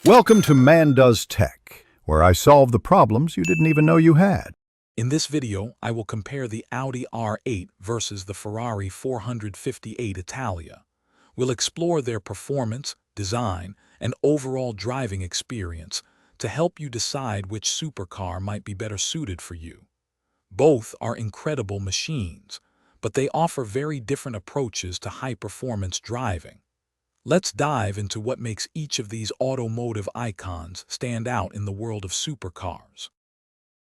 Welcome to Man Does Tech, where I solve the problems you didn't even know you had. In this video, I will compare the Audi R8 versus the Ferrari 458 Italia. We'll explore their performance, design, and overall driving experience to help you decide which supercar might be better suited for you. Both are incredible machines, but they offer very different approaches to high-performance driving. Let's dive into what makes each of these automotive icons stand out in the world of supercars.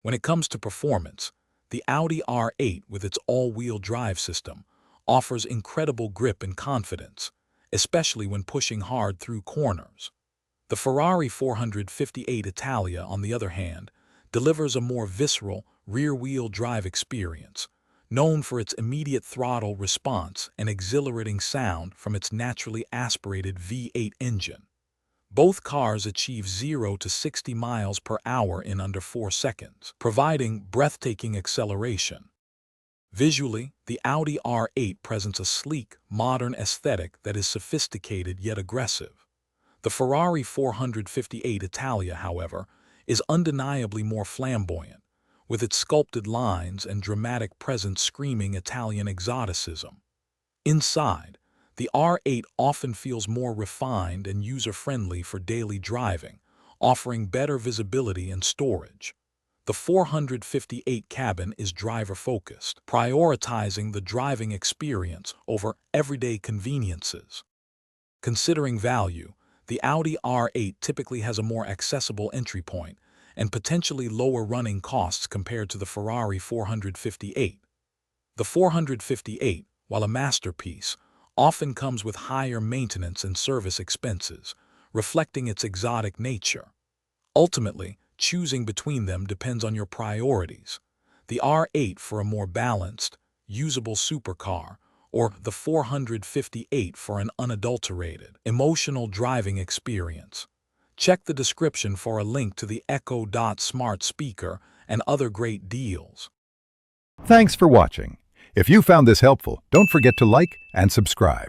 When it comes to performance, the Audi R8 with its all-wheel drive system offers incredible grip and confidence, especially when pushing hard through corners. The Ferrari 458 Italia, on the other hand, delivers a more visceral, rear-wheel drive experience, known for its immediate throttle response and exhilarating sound from its naturally aspirated V8 engine. Both cars achieve 0 to 60 miles per hour in under 4 seconds, providing breathtaking acceleration. Visually, the Audi R8 presents a sleek, modern aesthetic that is sophisticated yet aggressive. The Ferrari 458 Italia, however, is undeniably more flamboyant, with its sculpted lines and dramatic presence screaming Italian exoticism. Inside, the R8 often feels more refined and user-friendly for daily driving, offering better visibility and storage. The 458 cabin is driver-focused, prioritizing the driving experience over everyday conveniences. Considering value, the Audi R8 typically has a more accessible entry point and potentially lower running costs compared to the Ferrari 458. The 458, while a masterpiece, often comes with higher maintenance and service expenses, reflecting its exotic nature. Ultimately, choosing between them depends on your priorities: the R8 for a more balanced, usable supercar, or the 458 for an unadulterated, emotional driving experience. Check the description for a link to the Echo Dot smart speaker and other great deals. Thanks for watching. If you found this helpful, don't forget to like and subscribe.